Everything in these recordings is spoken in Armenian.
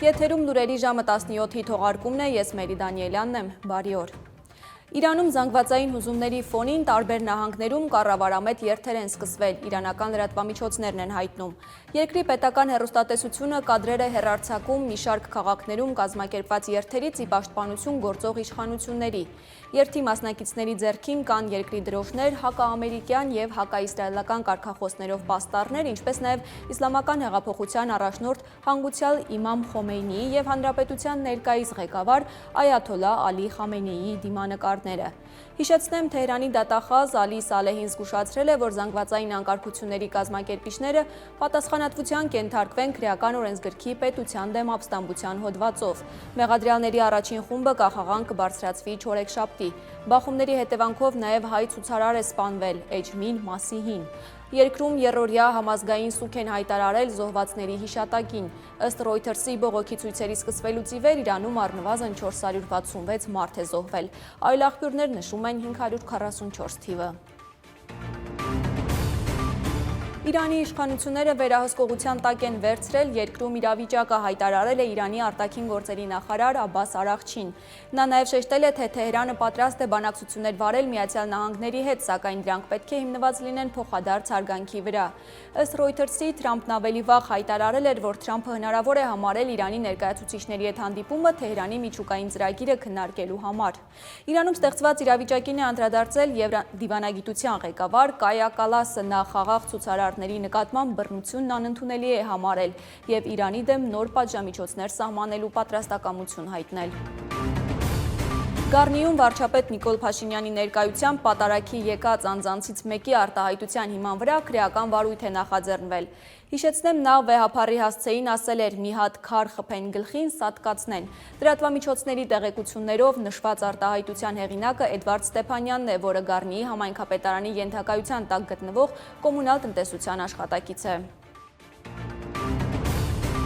Եթերում լուրերի ժամը 17-ի թողարկումն է, ես Մերի Դանիելյանն եմ, բարի օր։ Իրանում զանգվածային հուզումների ֆոնին տարբեր նահանգներում կառավարամետ երթեր են սկսվել, իրանական լրատվամիջոցներն են հայտնում։ Երկրի պետական հեռուստատեսությունը կադրեր է հեռարձակում մի շարք քաղաքներում կազմակերպված երթերից ի պաշտպանություն գործող իշխանությունների։ Երթի մասնակիցների ձեռքին կան երկրի դրոշներ, հակաամերիկյան եւ հակաիսրայելական կարգախոսներով պաստառներ, ինչպես նաեւ իսլամական հեղափոխության առաջնորդ հանգուցյալ Իմամ Խոմեյնիի եւ հանրապետության ներկայիս ղեկավար Այաթոլլահ Ալի Խամենեիի դիմանկարները։ Հիշեցնեմ, Թեհրանի դատախազ Ալի Սալեհին զգուշացրել է, որ զանգվածային անկարգությունների կազմակերպիչները պատասխանատվության կենթարկվեն քրեական օրենսգրքի պետության դեմ ապստամբության հոդվածով։ Մեղադրյալների առաջին խումբը կախաղան կբարձրացվի չորեքշաբթի։ Բախումների հետևանքով նաև հայ ցուցարար է սպանվել Էջմին Մասիհին։ Երկրում երրորդյա համազգային սուք են հայտարարել զոհվածների հիշատակին։ Ըստ Reuters-ի բողոքի ցույցերի սկսվելուց ի վեր Իրանում առնվազն 466 մարդ է զոհվել։ Այլ աղբյուրներ նշում են 544 թիվը։ Իրանի իշխանությունները վերահսկողության տակ են վերցրել երկրում իրավիճակը, հայտարարել է Իրանի արտաքին գործերի նախարար Աբբաս Արաղչին։ Նա նաև շեշտել է, թե Թեհրանը պատրաստ է բանակցություններ վարել Միացյալ Նահանգների հետ, սակայն դրանք պետք է հիմնված լինեն փոխադարձ հարգանքի վրա։ Ըստ Reuters-ի Թրամփն ավելի վաղ հայտարարել էր, որ Թրամփը հնարավոր է համարել Իրանի ներկայացուցիչների հետ հանդիպումը Թեհրանի միջուկային ծրագիրը քննարկելու համար։ Իրանում ստեղծված իրավիճակին է անդրադարձել դիվանագիտության ղեկավար Կայա Կալասը, նա խաղաղ ցուցարարների նկատմամբ բռնությունն անընդունելի է համարել եւ Իրանի դեմ նոր պատժամիջոցներ սահմանելու պատրաստակամություն հայտնել։ Գառնիում վարչապետ Նիկոլ Փաշինյանի ներկայությամբ պատարագի եկած անձանցից մեկի արտահայտության հիման վրա քրեական վարույթ է նախաձեռնվել։ Հիշեցնեմ, նա վեհափառի հասցեին ասել էր՝ մի հատ քար խփեն գլխին, սատկացնեն։ Լրատվամիջոցների տեղեկություններով նշված արտահայտության հեղինակը Էդվարդ Ստեփանյանն է, որը Գառնիի համայնքապետարանի ենթակայության տակ գտնվող կոմունալ տնտեսության աշխատակից է։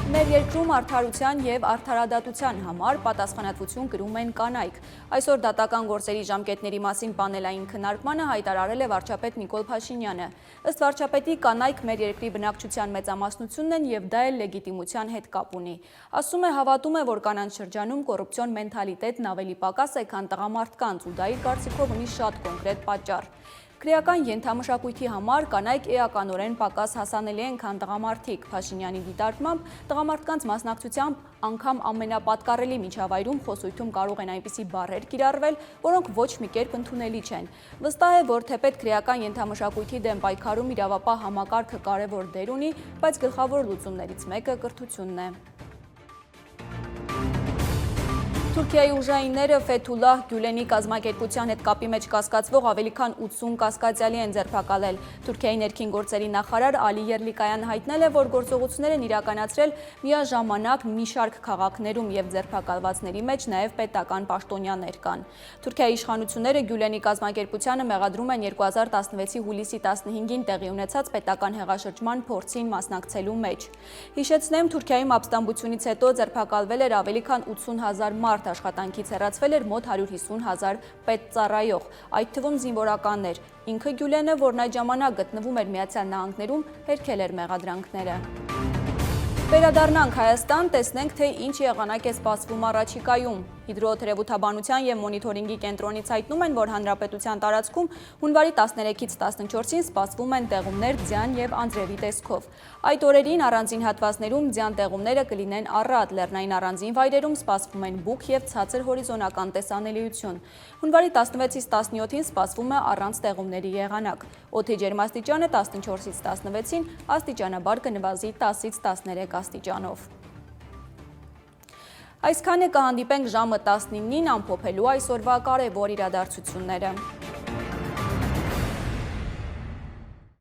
Մեր երկրում արդարության եւ արդարադատության համար պատասխանատվություն կրում են կանայք։ Այսօր դատական գործերի ժամկետների մասին պանելային քննարկմանը հայտարարել է վարչապետ Նիկոլ Փաշինյանը։ Ըստ վարչապետի, կանայք մեր երկրի բնակչության մեծամասնությունն են եւ դա էլ լեգիտիմության հետ կապ ունի։ Ասում է, հավատում է, որ կանանց շրջանում կոռուպցիոն մենթալիտետն ավելի պակաս է, քան տղամարդկանց, ու դա իր կարծիքով ունի շատ կոնկրետ պատճառ։ Քրեական ենթամշակույթի համար կանայք էականորեն պակաս հասանելի են, քան տղամարդիկ։ Փաշինյանի դիտարկմամբ տղամարդկանց մասնակցությամբ անգամ ամենապատկառելի միջավայրում խոսույթում կարող են այնպիսի բառեր կիրառվել, որոնք ոչ մի կերպ ընդունելի չեն։ Վստահ է, որ թեպետ քրեական ենթամշակույթի դեմ պայքարում իրավապահ համակարգը կարևոր դեր ունի, բայց գլխավոր լուծումներից մեկը կրթությունն է։ Թուրքիայի ուժայինները Ֆեթուլլահ Գյուլենի կազմակերպության հետ կապի մեջ կասկածվող ավելի քան 80 կասկածյալի են ձերբակալել։ Թուրքիայի ներքին գործերի նախարար Ալի Եռլիկայանը հայտնել է, որ գործողություններ են իրականացրել միաժամանակ մի շարք քաղաքներում եւ ձերբակալվածների մեջ նաեւ պետական պաշտոնյաներ կան։ Թուրքիայի իշխանությունները Գյուլենի կազմակերպությանը մեղադրում են 2016-ի հուլիսի 15-ին տեղի ունեցած պետական հեղաշրջման փորձին մասնակցելու մեջ։ Հիշեցնեմ, Թուրքիայում ապստամբությունից հետո ձերբակալվել էր ավելի քան 80,000 մարդ, աշխատանքից հեռացվել էր մոտ 150,000 պետծառայող, այդ թվում զինվորականներ։ Ինքը Գյուլենը, որն այդ ժամանակ գտնվում էր Միացյալ Նահանգներում, հերքել էր մեղադրանքները։ Վերադառնանք Հայաստան, տեսնենք, թե ինչ եղանակ է սպասվում առաջիկայում։ Հիդրոթերապևտաբանության եւ մոնիթորինգի կենտրոնից հայտնում են, որ հանրապետության տարածքում հունվարի 13-ից 14-ին սպասվում են տեղումներ ձյան եւ անձրևի տեսքով։ Այդ օրերին առանձին հատվածներում ձյան տեղումները կլինեն առատ, լեռնային առանձին վայրերում սպասվում են բուք եւ ցածր հորիզոնական տեսանելիություն։ Հունվարի 16-ից 17-ին սպասվում է առանց տեղումների եղանակ։ Օդի ջերմաստիճանը 14-ից 16-ին, աստիճանաբար կնվազի 10-ից 13 աստիճանով։ Այսքանը կհանդիպենք ժամը 19-ին ամփոփելու այսօրվա կարևոր իրադարձությունները։